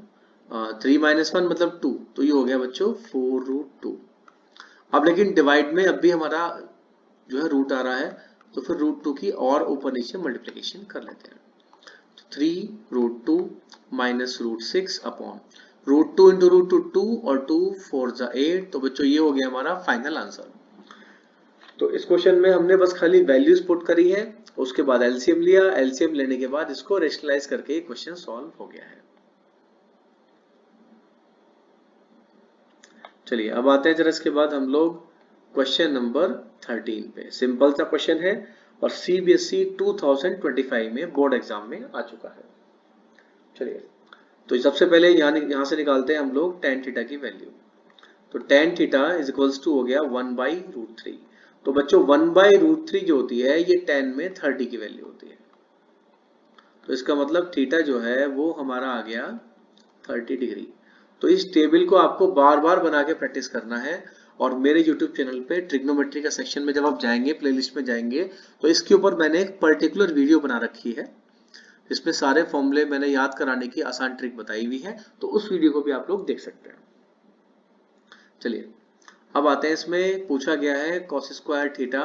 3 माइनस 1 मतलब 2, तो ये हो गया बच्चों 4√2। अब लेकिन डिवाइड में अब भी हमारा जो है रूट आ रहा है, तो फिर √2 की और ऊपर नीचे मल्टीप्लिकेशन कर लेते हैं। तो 3√2 माइनस √6 अपॉन √2 इंटू √2 2, और 2 4 8। तो बच्चों ये हो गया हमारा फाइनल आंसर। तो इस क्वेश्चन में हमने बस खाली वैल्यूज पुट करी है, उसके बाद एलसीएम लिया, एलसीएम लेने के बाद इसको रेशनलाइज करके क्वेश्चन सॉल्व हो गया है। चलिए अब आते हैं जरा इसके बाद हम लोग क्वेश्चन नंबर 13 पे। सिंपल सा क्वेश्चन है, और सीबीएसई 2025 में बोर्ड एग्जाम में आ चुका है। चलिए तो सबसे पहले यहाँ से निकालते हैं हम लोग tan थीटा की वैल्यू। तो tan theta is equals to हो गया 1/√3। तो बच्चों 1/√3 जो होती है ये tan में 30 की वैल्यू होती है, तो इसका मतलब थीटा जो है वो हमारा आ गया 30 डिग्री। तो इस टेबल को आपको बार बार बना के प्रैक्टिस करना है, और मेरे YouTube चैनल पे ट्रिग्नोमेट्री का सेक्शन में जब आप जाएंगे, प्लेलिस्ट में जाएंगे, तो इसके ऊपर मैंने एक पर्टिकुलर वीडियो बना रखी है जिसमें सारे फॉर्मूले मैंने याद कराने की आसान ट्रिक बताई हुई है, तो उस वीडियो को भी आप लोग देख सकते हैं। चलिए अब आते हैं, इसमें पूछा गया है cos square theta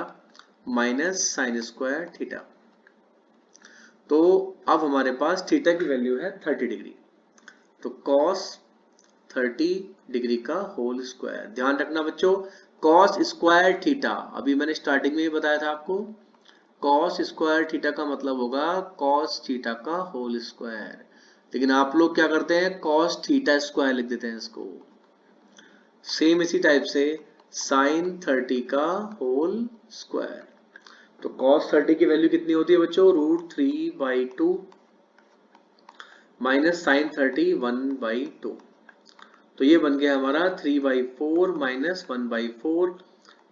minus sine square theta. तो अब हमारे पास थीटा की वैल्यू है 30 डिग्री, तो cos 30 डिग्री का होल स्क्वायर। ध्यान रखना बच्चों, cos स्क्वायर थीटा, अभी मैंने स्टार्टिंग में ही बताया था आपको, cos स्क्वायर थीटा का मतलब होगा cos थीटा का होल स्क्वायर। लेकिन आप लोग क्या करते हैं, cos थीटा स्क्वायर लिख देते हैं इसको। सेम इसी टाइप से sin 30 का होल स्क्वायर। तो cos 30 की वैल्यू कितनी होती है बच्चों, √3/2 माइनस sin 30 1/2। तो ये बन गया हमारा 3/4 माइनस 1/4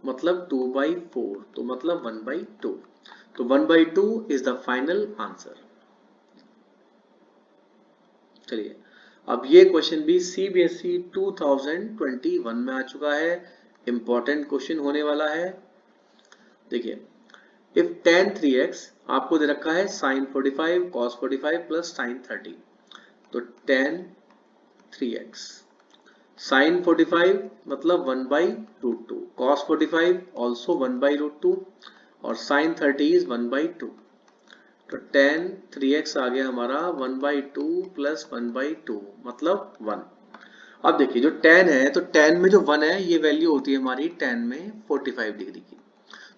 मतलब 2/4, तो मतलब 1/2। तो 1/2 इज द फाइनल आंसर। चलिए, अब ये क्वेश्चन भी CBSE 2021 में आ चुका है, इंपॉर्टेंट क्वेश्चन होने वाला है। देखिए, इफ tan 3x आपको दे रखा है sin 45 cos 45 प्लस sin 30, तो tan 3x sin 45 मतलब 1/√2, cos 45 also 1/√2 और sin 30 is 1/2। तो tan 3x आ गया हमारा 1/2 प्लस 1/2 मतलब 1। अब देखिए जो tan है, तो tan में जो 1 है ये वैल्यू होती है हमारी tan में 45 डिग्री की।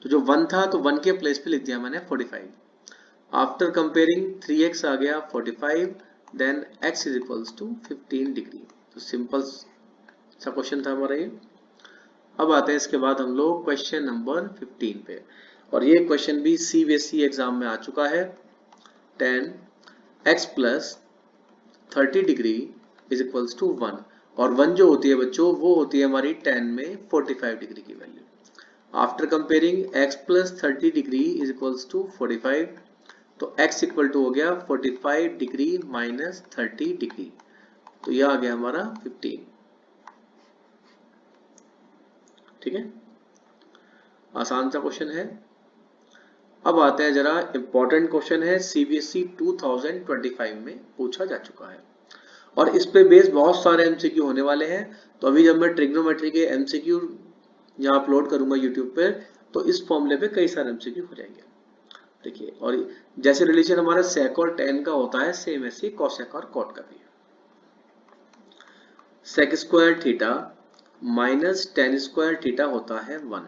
तो जो 1 था तो 1 के प्लेस पे लिख दिया मैंने 45। आफ्टर कंपेयरिंग 3x आ गया 45, then x is equals to 15 degree. तो सिंपल सा क्वेश्चन था हमारा ये। अब आते हैं इसके बाद हम लोग क्वेश्चन नंबर 15 पे, और ये क्वेश्चन भी CBSE एग्जाम में आ चुका है। tan x plus 30 degree is equals to 1, और 1 जो होती है बच्चों वो होती है हमारी tan में 45 डिग्री की value. After comparing x plus 30 degree is equals to 45, तो x इक्वल टू हो गया 45 डिग्री माइनस 30 डिग्री, तो यह आ गया हमारा 15। ठीक है, आसान सा क्वेश्चन है। अब आते हैं जरा इंपॉर्टेंट क्वेश्चन है, CBSE 2025 में पूछा जा चुका है, और इस पे बेस बहुत सारे MCQ होने वाले हैं। तो अभी जब मैं ट्रिग्नोमेट्री के MCQ यहाँ अपलोड करूंगा यूट्यूब पे, तो इस फॉर्मूले पे कई सारे MCQ हो जाएंगे। देखिए, और जैसे रिलेशन हमारा sec और tan का होता है, सेम ऐसे cosec और cot का भी है। sec square theta minus tan square theta होता है 1।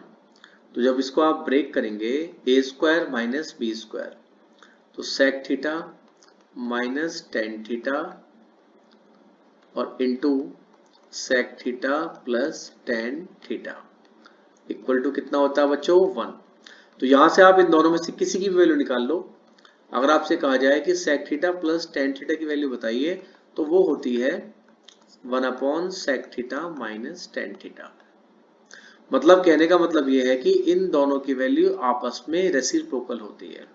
तो जब इसको आप ब्रेक करेंगे a square minus B square, तो sec theta minus tan theta और into sec theta plus tan theta equal to कितना होता है बच्चों, 1। तो यहां से आप इन दोनों में से किसी की भी वैल्यू निकाल लो। अगर आपसे कहा जाए कि sec theta plus tan theta की वैल्यू बताइए, तो वो होती है 1/sec theta minus tan theta. मतलब कहने का मतलब ये है कि इन दोनों की वैल्यू आपस में रेसिप्रोकल होती है।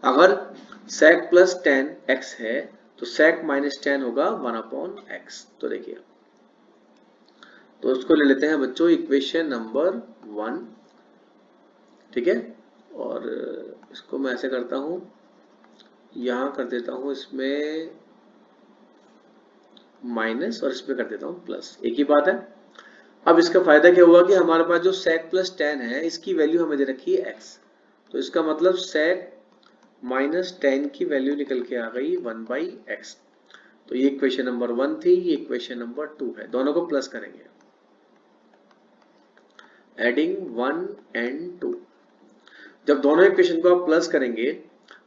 अगर sec प्लस tan x है, तो sec माइनस tan होगा 1/x। तो देखिए, तो उसको ले लेते हैं बच्चों इक्वेशन नंबर 1। ठीक है, और इसको मैं ऐसे करता हूं, यहां कर देता हूं इसमें माइनस और इसमें कर देता हूं प्लस, एक ही बात है। अब इसका फायदा क्या हुआ कि हमारे पास जो sec प्लस tan है इसकी वैल्यू हमें दे रखी है x, तो इसका मतलब sec माइनस tan की वैल्यू निकल के आ गई 1/x। तो ये इक्वेशन नंबर 1 थी, ये इक्वेशन नंबर 2 है। दोनों को प्लस करेंगे, एडिंग 1 एंड 2। जब दोनों इक्वेशन को आप प्लस करेंगे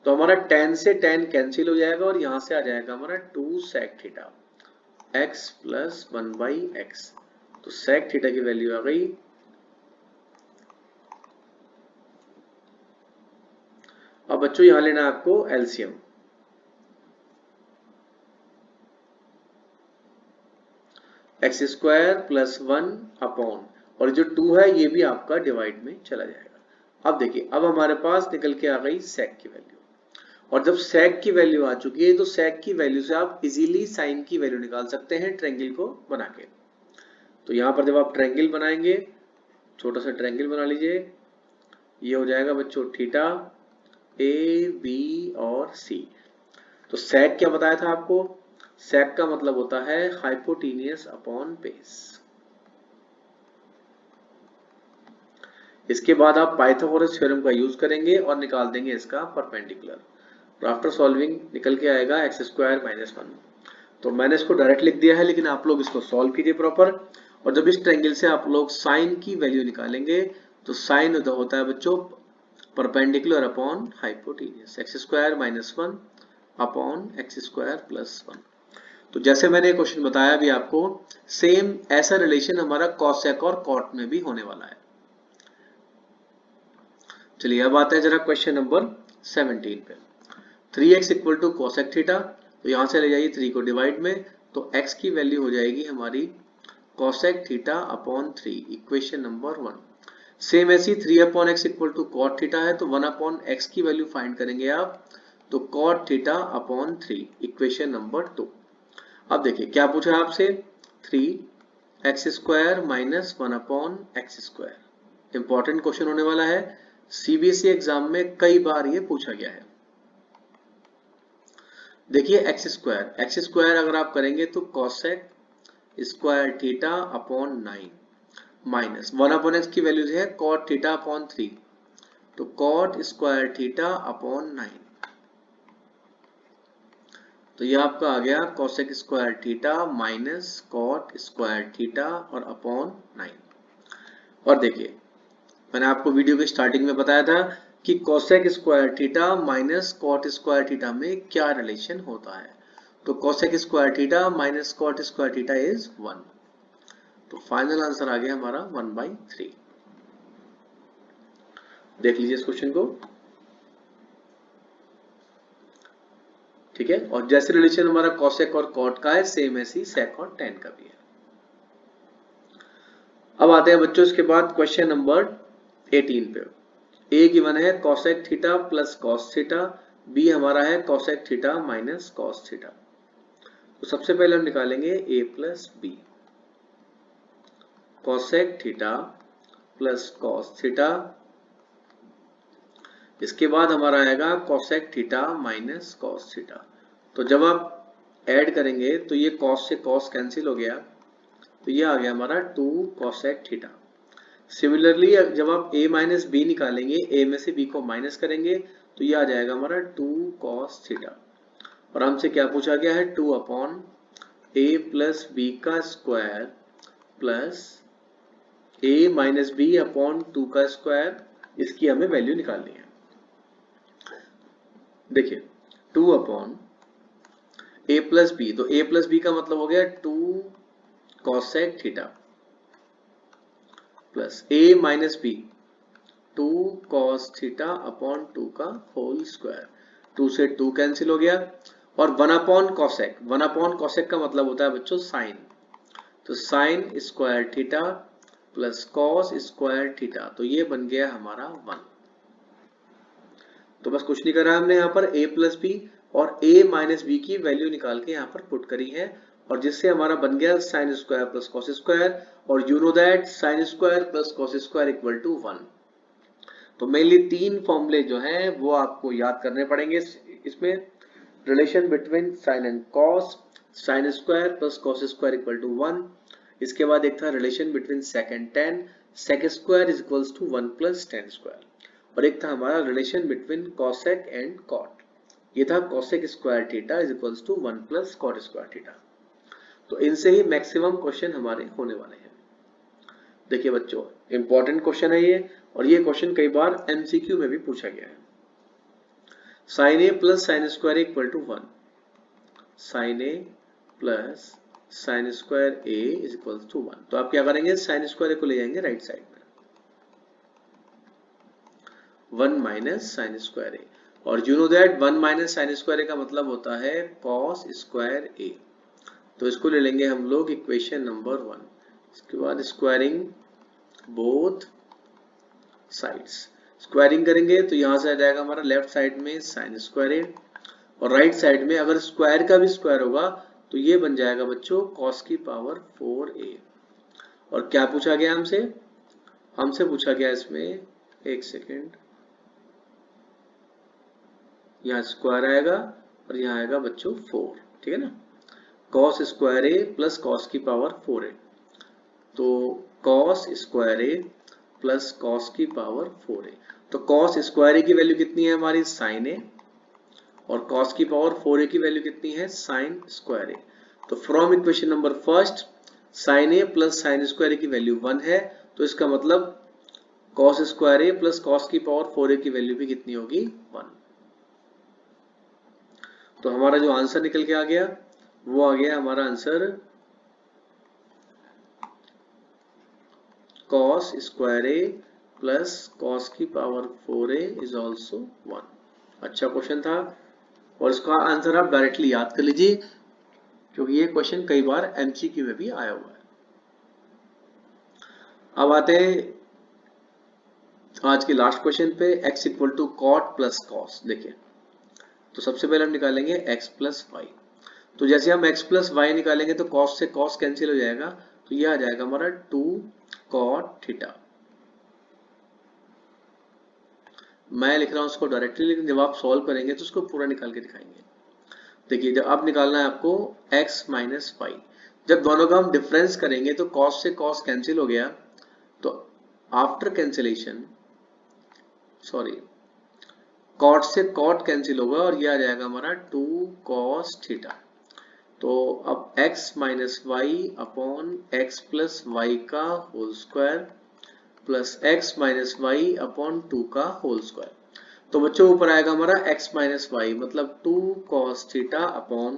तो हमारा tan से tan कैंसिल हो जाएगा, और यहां से आ जाएगा हमारा 2 sec theta x plus 1/x। तो sec थीटा की वैल्यू आ गई, अब बच्चों यहां लेना है आपको LCM. X square plus 1 upon, और जो 2 है ये भी आपका डिवाइड में चला जाएगा। अब देखिए, अब हमारे पास निकल के आ गई sec की वैल्यू, और जब sec की वैल्यू आ चुकी है तो sec की वैल्यू से आप इजीली sin की वैल्यू निकाल सकते हैं ट्रायंगल को बना के। तो यहाँ पर जब आप ट्रायंगल बनाएंगे, छोटा सा ट्रायंगल बना लीजिए, ये हो जाएगा बच्चों थीटा ए बी और सी। तो sec क्या बताया था आपको, sec का मतलब होता है हाइपोटेन्यूस अपॉन बेस। इसके बाद आप पाइथागोरस थ्योरम का यूज करेंगे और निकाल देंगे इसका परपेंडिकुलर। आफ्टर सॉल्विंग निकल के आएगा x स्क्वायर माइनस 1। तो मैंने इसको डायरेक्ट लिख दिया है, लेकिन आप लोग इसको सॉल्व कीजिए प्रॉपर। और जब इस ट्रायंगल से आप लोग साइन की वैल्यू निकालेंगे तो साइन होता है बच्चों perpendicular upon hypotenuse, x square minus 1 upon X square plus 1। तो जैसे मैंने क्वेश्चन बताया अभी आपको, सेम ऐसा रिलेशन हमारा कॉसेक और कॉट में भी होने वाला है। चलिए अब आते हैं जरा क्वेश्चन नंबर 17 पे। 3x equal to cosec theta, तो यहां से ले जाइए 3 को डिवाइड में, तो x की वैल्यू हो जाएगी हमारी cosec theta upon 3, equation number 1। Same ऐसी 3 upon X equal to cot theta है, तो 1 अपॉन एक्स की वैल्यू फाइंड करेंगे आप, तो cot theta upon 3, equation number 2। अब देखिए क्या पूछा आपसे, 3x square minus 1 upon X square. Important question होने वाला है, सीबीएसई एग्जाम में कई बार ये पूछा गया है। देखिए एक्स स्क्वायर अगर आप करेंगे तो cosec square theta upon 9 minus 1 upon X की वैल्यू है कॉट थीटा अपॉन 3, तो कॉट स्क्वायर थीटा अपॉन 9, तो ये आपका आ गया cosec square theta minus cot square theta और अपॉन 9। और देखिए मैंने आपको वीडियो के स्टार्टिंग में बताया था कि cosec square theta minus cot square theta में क्या रिलेशन होता है, तो cosec square theta minus cot square theta is 1, तो फाइनल आंसर आ गया हमारा 1/3। देख लीजिए इस क्वेश्चन को, ठीक है। और जैसे रिलेशन हमारा कॉसेक और कॉट का है, सेम ऐसी सेक और टेन का भी है। अब आते हैं बच्चों इसके बाद क्वेश्चन नंबर 18 पे। ए गिवन है cosec theta plus cos theta, B हमारा है cosec theta minus cos theta. तो सबसे पहले हम निकालेंगे A plus B, cosec theta plus cos theta, इसके बाद हमारा आएगा cosec theta minus cos theta. तो जब आप ऐड करेंगे तो ये कॉस से कॉस कैंसिल हो गया, तो ये आ गया हमारा 2 कॉसेक थीटा। सिमिलरली जब आप a माइनस बी निकालेंगे, a में से b को माइनस करेंगे, तो ये आ जाएगा हमारा 2 कॉस थीटा। और हमसे क्या पूछा गया है, 2 अपॉन a प्लस बी का square plus a minus B upon 2 का स्क्वायर, इसकी हमें वैल्यू निकालनी है। देखिए 2 अपॉन a प्लस बी, तो a प्लस बी का मतलब हो गया 2 cosec theta plus a minus B 2 cos theta upon 2 का होल स्क्वायर, 2 से 2 कैंसिल हो गया, और 1 अपॉन कॉसेक का मतलब होता है बच्चों साइन, तो sign square theta plus cos square theta, तो ये बन गया हमारा 1। तो बस कुछ नहीं करा हमने यहाँ पर a प्लस बी और a माइनस बी की वैल्यू निकाल के यहाँ पर पुट करी है, और जिससे हमारा बन गया sine square plus cos square, और you know that sine square plus cos square equal to 1। तो मेनली 3 फॉर्मूले जो हैं वो आपको याद करने पड़ेंगे इसमें, relation between sine and cos, sine square plus cos square equal to 1। इसके बाद एक था relation between sec and tan, sec square is equals to 1 plus tan square, और एक था हमारा relation between cosec and cot, ये था cosec square theta is equals to 1 plus cot square theta. तो इनसे ही मैक्सिमम क्वेश्चन हमारे होने वाले हैं। देखिए बच्चों इंपॉर्टेंट क्वेश्चन है ये, और ये क्वेश्चन कई बार एमसीक्यू में भी पूछा गया है। Sine A plus sine square equal to 1, sine A plus sine square A is equal to 1, तो आप क्या करेंगे, साइन स्क्वायर को ले जाएंगे राइट साइड में, 1 माइनस साइन स्क्वायर ए, और you know that 1 minus sine square A का मतलब होता है कॉस स्क्वायर ए, तो इसको ले लेंगे हम लोग इक्वेशन नंबर 1। इसके बाद स्क्वायरिंग बोथ साइड्स, स्क्वायरिंग करेंगे तो यहां से आ जाएगा हमारा लेफ्ट साइड में साइन स्क्वायर ए, और राइट साइड में अगर स्क्वायर का भी स्क्वायर होगा तो ये बन जाएगा बच्चों कॉस की पावर 4a। और क्या पूछा गया हमसे पूछा गया इसमें, एक सेकेंड, यहाँ स्क्वायर आएगा और यहाँ आएगा बच्चों 4, ठीक है ना, cos square A plus cos की पावर 4a, तो cos square A plus cos की पावर 4a, तो कॉस स्क्वायर ए की वैल्यू कितनी है हमारी साइन ए, और कॉस की पावर 4a की वैल्यू कितनी है साइन स्क्वायर ए, तो from equation number first sine A plus sine square A की वैल्यू 1 है, तो इसका मतलब cos square A plus cos की पावर 4a की वैल्यू भी कितनी होगी 1। तो हमारा जो आंसर निकल के आ गया वो आ गया हमारा answer cos square A plus cos की पावर 4a इज ऑल्सो 1। अच्छा क्वेश्चन था और इसका आंसर आप डायरेक्टली याद कर लीजिए क्योंकि ये क्वेश्चन कई बार एमसीक्यू में भी आया हुआ है। अब आते हैं आज के लास्ट क्वेश्चन पे, x equal to cot plus cos. देखिए तो सबसे पहले हम निकालेंगे x प्लस वाई। तो जैसे हम x प्लस वाई निकालेंगे तो cos से cos कैंसिल हो जाएगा, तो ये आ जाएगा हमारा 2 cot थीटा। मैं लिख रहा हूं उसको डायरेक्टली, लेकिन जब आप सॉल्व करेंगे तो उसको पूरा निकाल के दिखाएंगे। देखिए जब अब निकालना है आपको x माइनस वाई, जब दोनों का हम डिफरेंस करेंगे तो cos से cos कैंसिल हो गया, तो आफ्टर कैंसिलेशन cot से cot कैंसिल होगा और ये आ जाएगा हमारा 2 cos थीटा। तो अब x minus Y upon X plus Y का whole square plus x minus Y upon 2 का होल स्क्वायर। तो बच्चों ऊपर आएगा हमारा x माइनस वाई मतलब 2 cos theta upon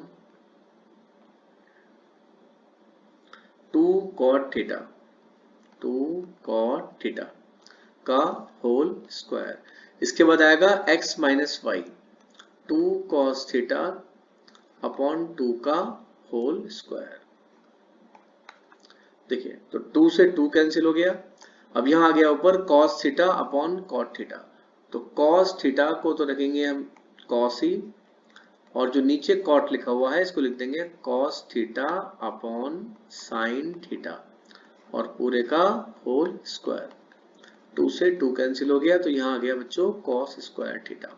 2 cot theta, 2 cot theta का होल स्क्वायर। इसके बाद आएगा x minus Y 2 cos theta upon 2 का होल स्क्वायर। देखिए तो 2 से 2 कैंसिल हो गया, अब यहां आ गया ऊपर cos theta upon cot theta, तो cos थीटा को तो रखेंगे हम cos ही, और जो नीचे cot लिखा हुआ है इसको लिख देंगे cos theta upon sin theta और पूरे का होल स्क्वायर। 2 से 2 कैंसिल हो गया, तो यहां आ गया बच्चों cos स्क्वायर थीटा।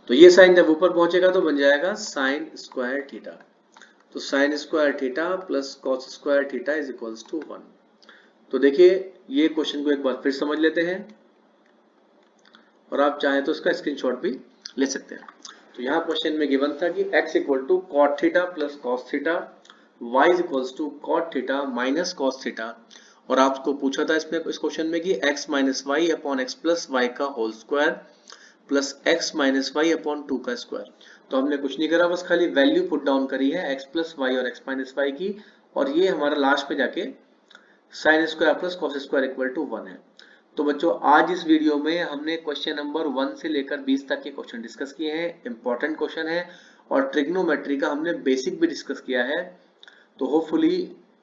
तो ये साइन जब ऊपर पहुंचेगा तो बन जाएगा sin स्क्वायर थीटा। तो sin square theta plus cos square theta is equals to 1। तो देखिए ये क्वेश्चन को एक बार फिर समझ लेते हैं और आप चाहें तो इसका स्क्रीनशॉट भी ले सकते हैं। तो यहाँ क्वेश्चन में गिवन था कि x equal to cot theta plus cos theta, y is equals to cot theta minus cos theta, और आपको पूछा था इसमें इस क्वेश्चन में कि x minus Y upon X plus Y का whole square plus x minus Y upon 2 का स्क्वायर। तो हमने कुछ नहीं करा, बस खाली वैल्यू पुट डाउन करी है x प्लस वाई और x माइनस वाई की, और ये हमारा लास्ट पे जाके sine square plus cos square equal to 1 है। तो बच्चों आज इस वीडियो में हमने क्वेश्चन नंबर 1 से लेकर 20 तक के क्वेश्चन डिस्कस किए हैं। इंपॉर्टेंट क्वेश्चन है और ट्रिग्नोमेट्री का हमने बेसिक भी डिस्कस किया है। तो होपफुली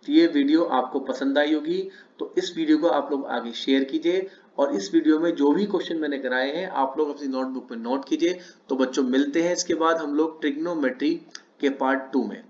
ये वीडियो आपको पसंद आई होगी। तो इस वीडियो को आप लोग आगे शेयर कीजिए और इस वीडियो में जो भी क्वेश्चन मैंने कराए हैं आप लोग अपनी नोटबुक में नोट कीजिए। तो बच्चों मिलते हैं इसके बाद हम लोग ट्रिग्नोमेट्री के पार्ट 2 में।